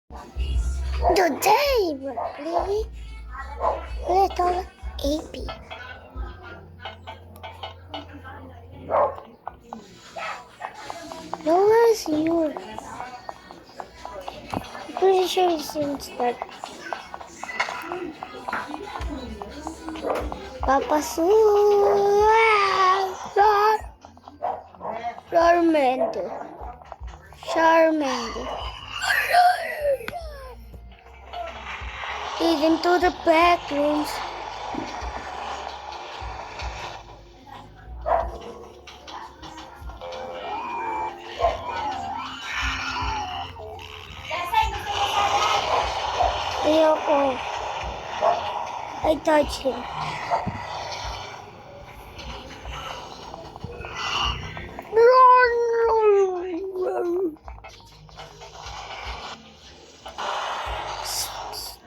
Today we're playing Little AP. No one's you. I'm pretty sure it's instant. Papa Su. Charmander. Lead into the back rooms. Ayoko. I touched him.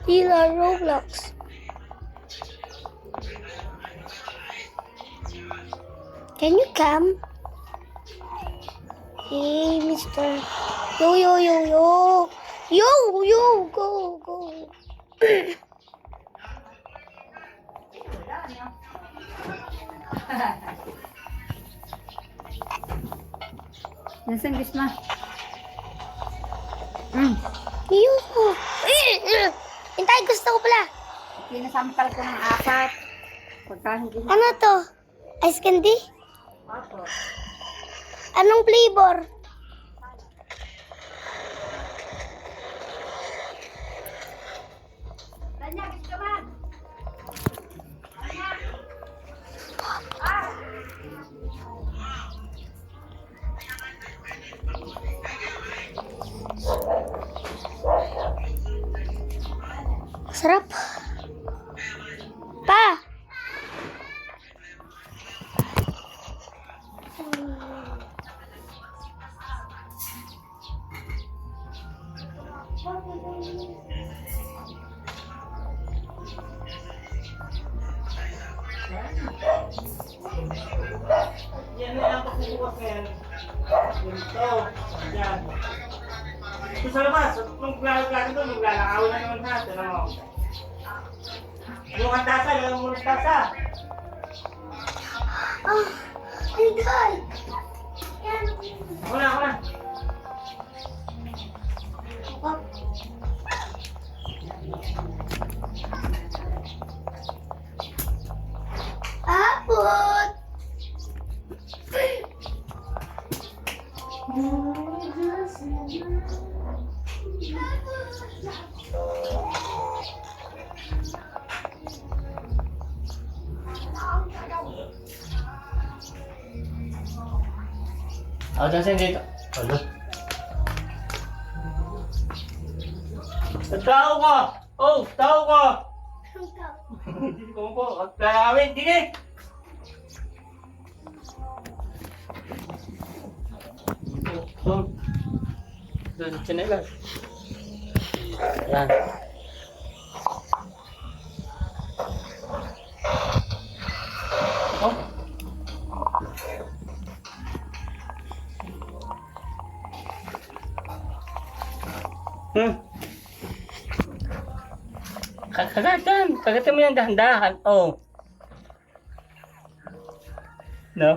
Steal our Roblox. Can you come? Hey, Mister. Yo, yo, yo, yo. Yo, yo, go, go. Nasaan Gisma? Yo. Hintay, gusto ko pala. Pinasampal ko ng apat. Pagka hindi na. Ano to? Ice candy? Apo. Anong flavor? Tanya, gusto ba? Sarap. Pa! Yan na yung pagkukuha ngayon. Ito. Yan. Ito sa labas. Nung klaro-klaro ito, naglalakaw na naman ha. Ito mo. Yung tasa, yung muna tasa. Oh, hintay. Wala, wala. Apot! Ako dyan dito. Ano? Tao ko! Oh, tao ko! Hindi ko po. Maglalawin, hindi eh! Doon, chinelas. Yan. Oh. Kagatan. Kagatan mo yung dahan-dahan. Oh. No?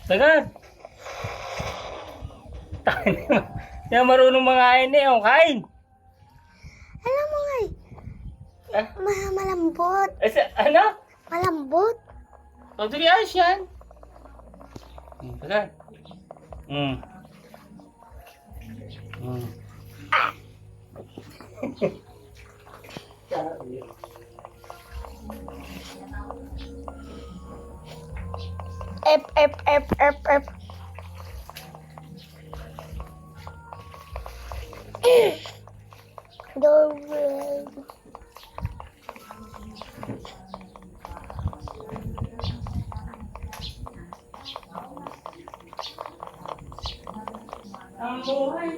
Kagat. Hindi na marunong mga kain eh. Oh, kain. Alam mo nga Ah? malambot. Ano? Malambot. Oh, tuloy ayos yan. Kagat. Ep. Doorbell. Ang buhay.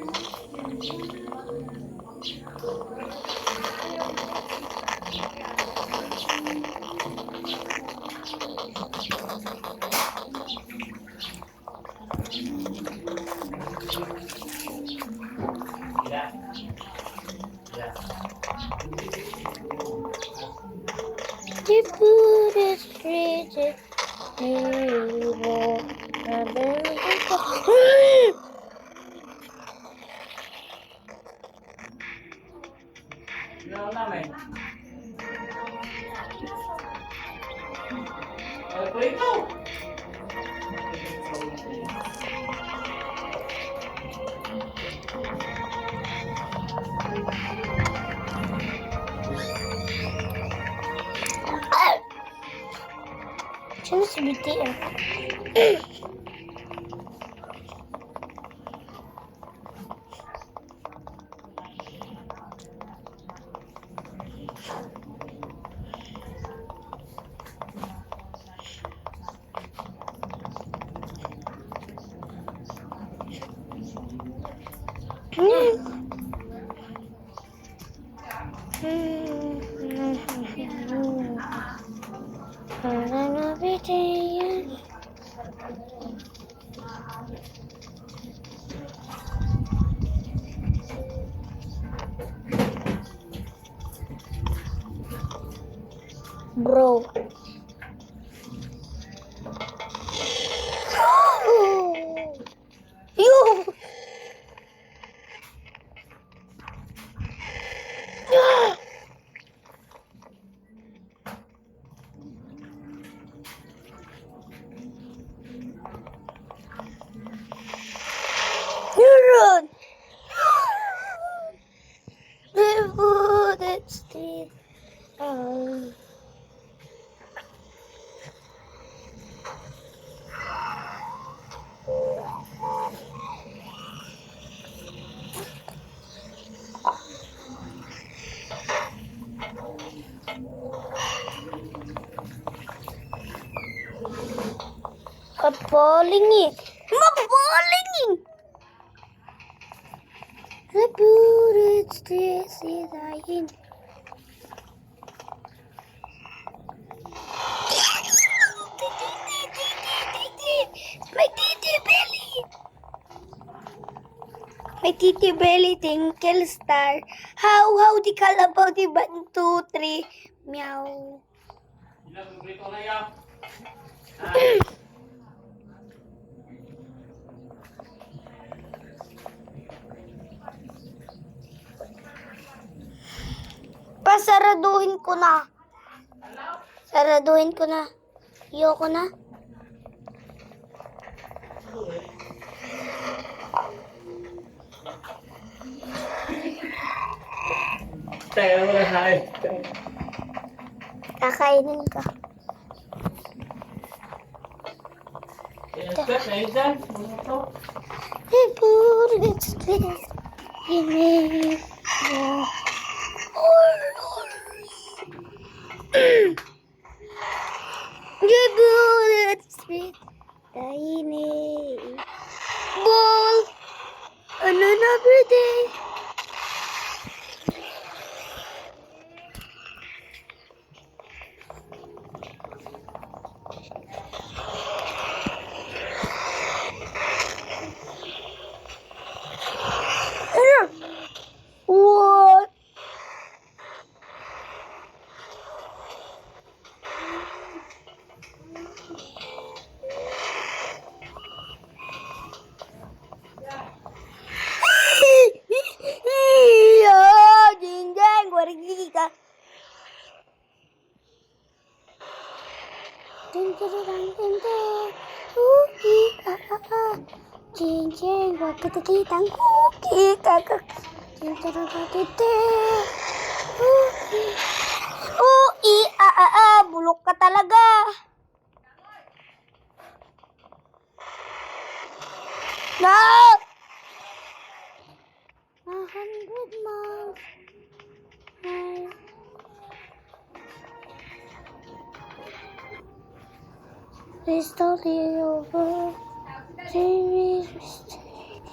The food is rigid. You won't Ano namin? Ay, prito! Sino si BTS? Bro. You. Run. The wooden street. Kapaling eh. Mapaling eh. The wooden street is dying. My titi belly. My titi belly tinkle star. How di kalabaw di 1, 2, 3. Meow. Ilang prito na yan? Pasaraduhin ko na. Saraduhin ko na. Ayoko na. Teka mo na tayo. Kakainin ka. Step na yun dyan. Ano to? The wooden street in me. The wooden street tiny ball on another day. What? Jing jang, pergi ka. Jing jang, jing jang, jing jang, pergi tang kuki kakak. Jing jang, bulok ka talaga. No! 100 miles. It's totally over. Serious mistake.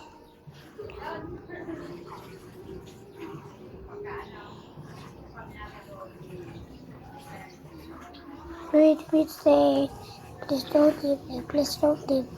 Great mistake. Please don't leave me. Please don't leave me.